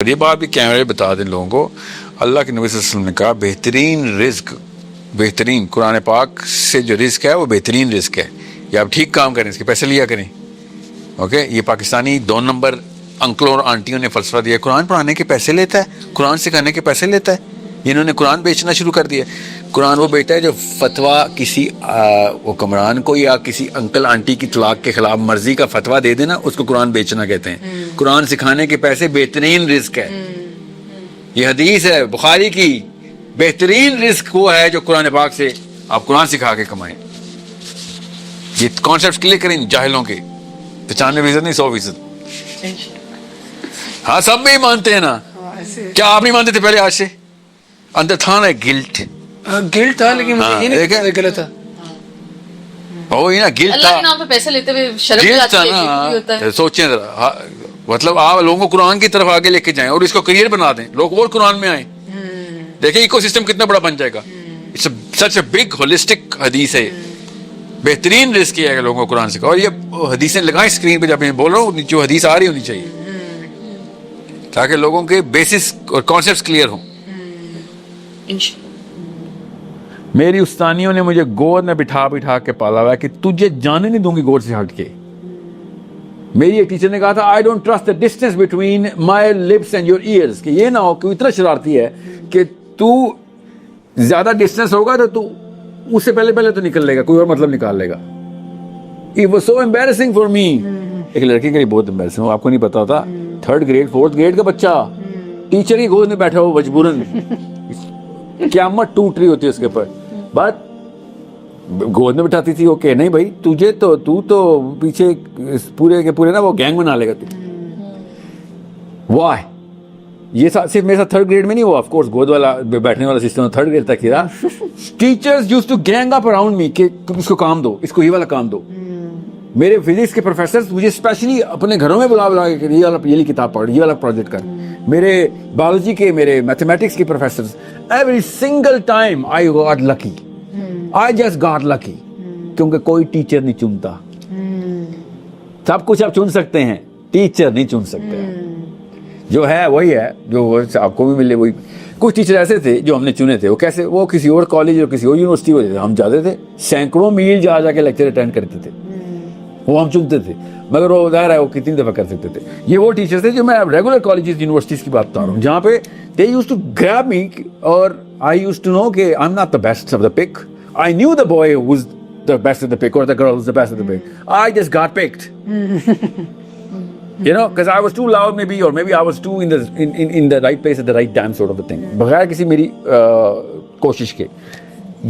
یہ بات بھی کیمرے بتا دیں لوگوں کو، اللہ کے نبی صلی اللہ علیہ وسلم نے کہا بہترین رزق، بہترین قرآن پاک سے جو رزق ہے وہ بہترین رزق ہے، یا آپ ٹھیک کام کریں اس کے پیسے لیا کریں. اوکے، یہ پاکستانی 2 نمبر انکلوں اور آنٹیوں نے فلسفہ دیا قرآن پڑھانے کے پیسے لیتا ہے، قرآن سکھانے کے پیسے لیتا ہے. انہوں نے قرآن بیچنا شروع کر دیا. قرآن وہ بیچتا ہے جو فتویٰ کسی حکمران کو یا کسی انکل آنٹی کی طلاق کے خلاف مرضی کا فتویٰ دے دینا، اس کو قرآن بیچنا کہتے ہیں. قرآن سکھانے کے پیسے بہترین رزق ہے. یہ حدیث ہے بخاری کی، بہترین رزق وہ ہے جو قرآن پاک سے آپ قرآن سکھا کے کمائیں. یہ کانسیپٹ کلیئر کریں جاہلوں کے. 95% نہیں 100%. ہاں سب میں ہی مانتے ہیں نا. کیا آپ نہیں مانتے تھے پہلے؟ آج سے اندر تھا نا گلٹ تھا، لیکن غلط تھا. وہی نا گلٹ اللہ کے نام پہ پیسے لیتے ہوئے شرم بھی آتی ہے، یہ بھی ہوتا ہے. سوچیں ذرا، مطلب آپ لوگوں کو قرآن کی طرف آگے لے کے جائیں اور اس کو کریئر بنا دیں، لوگ اور قرآن میں آئیں. دیکھیں ایکو سسٹم کتنا بڑا بن جائے گا. سچ اے بگ ہولسٹک حدیث ہے. بہترین رزق یہ ہے کہ لوگوں کو قرآن سکھاؤ. اور یہ حدیثیں لگائیں اسکرین پہ جب میں بول رہا ہوں، جو حدیث آ رہی ہونی چاہیے تاکہ لوگوں کے بیسس اور کانسیپٹس کلیئر ہوں. میری استانیوں نے مجھے گود میں بٹھا بٹھا کے پالا ہوا ہے کہ تجھے جانے نہیں دوں گی گود سے ہٹ کے. میری ایک ٹیچر نے کہا تھا I don't trust the distance between my lips and your ears، کہ یہ نہ ہو کہ اتنا شرارتی ہے کہ تو زیادہ ڈسٹینس ہوگا تو اس سے پہلے تو نکل لے گا، کوئی اور مطلب نکال لے گا. It was so embarrassing for me. ایک لڑکی کے لیے بہت embarrassing ہو، آپ کو نہیں پتا ہوتا. 3rd گریڈ 4th گریڈ کا بچہ ٹیچر کی گود میں بیٹھا ہو مجبوراً، قیامت ٹوٹ رہی ہوتی ہے اس کے اوپر. بات گود میں بٹھاتی تھی. اوکے نہیں بھائی، تجھے تو تو پیچھے پورے کے پورے نا وہ گینگ بنا لے گا. واہ، یہ صرف میرے ساتھ 3rd گریڈ میں نہیں ہوا. آف کورس گود والا بیٹھنے والا سسٹم 3rd گریڈ تک ہی رہا. Teachers used to gang up around me کہ اس کو کام دو، اس کو یہ والا کام دو. میرے فزکس کے پروفیسرز مجھے اسپیشلی اپنے گھروں میں بلا کے یہ والی کتاب پڑھ، یہ والا پروجیکٹ کر. میرے بایولوجی کے، میرے میتھمیٹکس کے professors, every single time I got lucky. I just got lucky. کیونکہ کوئی ٹیچر نہیں چنتا. سب کچھ آپ چن سکتے ہیں، ٹیچر نہیں چن سکتے. جو ہے وہی ہے، جو آپ کو بھی ملے وہی. کچھ ٹیچر ایسے تھے جو ہم نے چنے تھے. وہ کیسے؟ وہ کسی اور کالج اور کسی اور یونیورسٹی ہوتے تھے، ہم جاتے تھے سینکڑوں میل جا کے لیکچر اٹینڈ کرتے تھے. وہ ہم چنتے تھے، مگر وہ ظاہر ہے وہ کتنی دفعہ کر سکتے تھے. یہ وہ ٹیچر تھے جو میں ریگولر کالجز یونیورسٹیز کی بات بتا رہا ہوں، جہاں پہ they used to grab me اور I used to know کہ I'm not the best of the pick. I knew the boy who was the best of the pick or the girl who was the best of the pick. I just got picked. You know, because I was too loud maybe, or maybe I was too in the right place at the right time sort of a thing. بغیر کسی میری کوشش کے.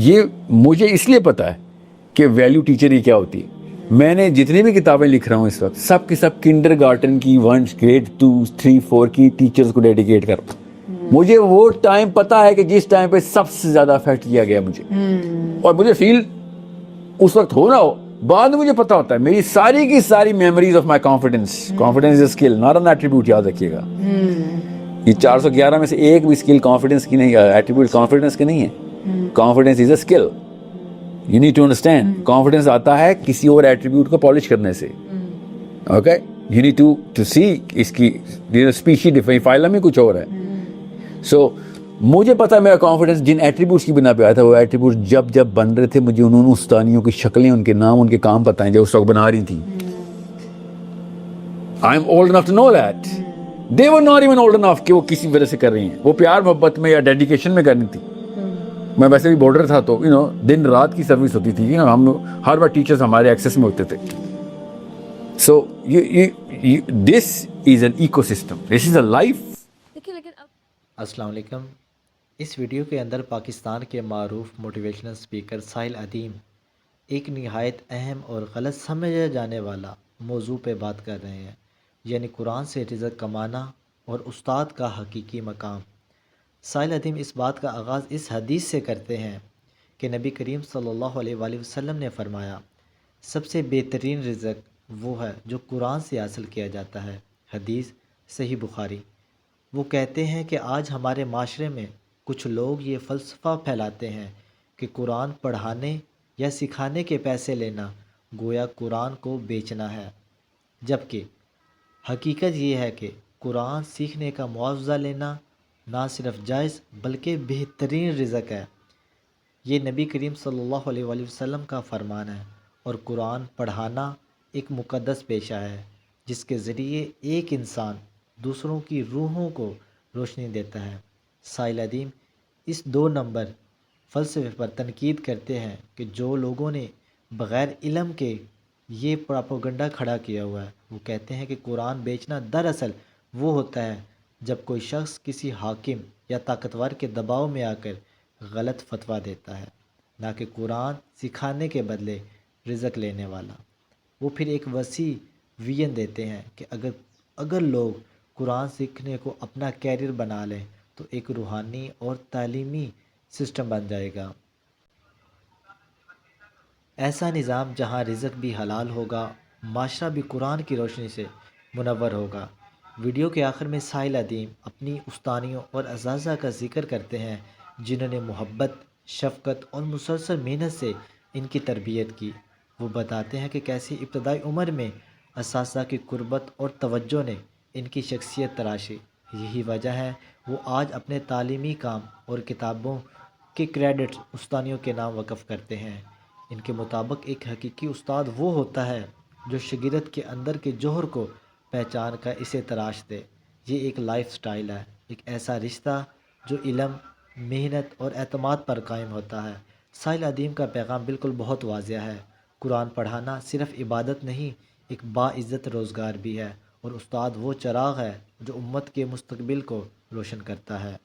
یہ مجھے اس لیے پتا ہے کہ ویلیو ٹیچر ہی کیا ہوتی ہے. میں نے جتنی بھی کتابیں لکھ رہا ہوں اس وقت، سب کی سب کنڈر گارٹن کی 1 گریڈ 2 3 4 کی ٹیچرز کو ڈیڈیکیٹ کر رہا ہوں. مجھے وہ ٹائم پتا ہے کہ جس ٹائم پہ سب سے زیادہ افیکٹ کیا گیا مجھے، اور مجھے فیل اس وقت ہو رہا ہو، بعد میں مجھے پتا ہوتا ہے. میری ساری کی ساری memories of my confidence is a skill not an attribute. یاد رکھیے گا، یہ 411 میں سے ایک بھی اسکل کانفیڈنس کی نہیں، ایٹریبیوٹ کانفیڈنس کی نہیں ہے. Confidence is a skill. You need to understand. Confidence آتا ہے کسی اور ایٹریبیوٹ کو پالش کرنے سے. Okay, you need to see اس کی اسپیشی فائلم میں کچھ اور ہے. سو مجھے پتا ہے میرا کانفیڈنس جن ایٹریبیوٹس کی بنا پہ آیا تھا، وہ ایٹریبیوٹ جب بن رہے تھے مجھے انہوں نے استانیوں کی شکلیں، ان کے نام، ان کے کام پتہ ہیں جو اس وقت بنا رہی تھیں. I am old enough to know that. They were not even old enough کہ وہ کسی وجہ سے کر رہی ہیں. وہ پیار محبت میں یا ڈیڈیکیشن میں کرنی تھی. میں ویسے بھی بارڈر تھا تو دن رات کی سروس ہوتی تھی. ہم ہر بار ٹیچرز ہمارے ایکسیس میں ہوتے تھے. So this is an ecosystem, this is a life. السلام علیکم. اس ویڈیو کے اندر پاکستان کے معروف موٹیویشنل اسپیکر ساحل ادیم ایک نہایت اہم اور غلط سمجھا جانے والا موضوع پہ بات کر رہے ہیں، یعنی قرآن سے رزق کمانا اور استاد کا حقیقی مقام. ساحل ادیم اس بات کا آغاز اس حدیث سے کرتے ہیں کہ نبی کریم صلی اللہ علیہ وآلہ وسلم نے فرمایا، سب سے بہترین رزق وہ ہے جو قرآن سے حاصل کیا جاتا ہے. حدیث صحیح بخاری. وہ کہتے ہیں کہ آج ہمارے معاشرے میں کچھ لوگ یہ فلسفہ پھیلاتے ہیں کہ قرآن پڑھانے یا سکھانے کے پیسے لینا گویا قرآن کو بیچنا ہے، جبکہ حقیقت یہ ہے کہ قرآن سیکھنے کا معاوضہ لینا نہ صرف جائز بلکہ بہترین رزق ہے۔ یہ نبی کریم صلی اللہ علیہ وآلہ وسلم کا فرمان ہے، اور قرآن پڑھانا ایک مقدس پیشہ ہے جس کے ذریعے ایک انسان دوسروں کی روحوں کو روشنی دیتا ہے۔ سائل ادیم اس 2 نمبر فلسفے پر تنقید کرتے ہیں کہ جو لوگوں نے بغیر علم کے یہ پراپوگنڈا کھڑا کیا ہوا ہے، وہ کہتے ہیں کہ قرآن بیچنا دراصل وہ ہوتا ہے جب کوئی شخص کسی حاکم یا طاقتور کے دباؤ میں آ کر غلط فتویٰ دیتا ہے، نہ کہ قرآن سکھانے کے بدلے رزق لینے والا۔ وہ پھر ایک وسیع ویژن دیتے ہیں کہ اگر لوگ قرآن سیکھنے کو اپنا کیریئر بنا لیں تو ایک روحانی اور تعلیمی سسٹم بن جائے گا۔ ایسا نظام جہاں رزق بھی حلال ہوگا، معاشرہ بھی قرآن کی روشنی سے منور ہوگا۔ ویڈیو کے آخر میں سائل ادیم اپنی استادیوں اور اساتذہ کا ذکر کرتے ہیں جنہوں نے محبت، شفقت اور مسلسل محنت سے ان کی تربیت کی۔ وہ بتاتے ہیں کہ کیسے ابتدائی عمر میں اساتذہ کی قربت اور توجہ نے ان کی شخصیت تراشی۔ یہی وجہ ہے وہ آج اپنے تعلیمی کام اور کتابوں کے کریڈٹ استادیوں کے نام وقف کرتے ہیں۔ ان کے مطابق ایک حقیقی استاد وہ ہوتا ہے جو شاگرد کے اندر کے جوہر کو پہچان کر اسے تراش دے۔ یہ ایک لائف سٹائل ہے، ایک ایسا رشتہ جو علم، محنت اور اعتماد پر قائم ہوتا ہے۔ سائل ادیم کا پیغام بالکل بہت واضح ہے۔ قرآن پڑھانا صرف عبادت نہیں، ایک باعزت روزگار بھی ہے، اور استاد وہ چراغ ہے جو امت کے مستقبل کو روشن کرتا ہے۔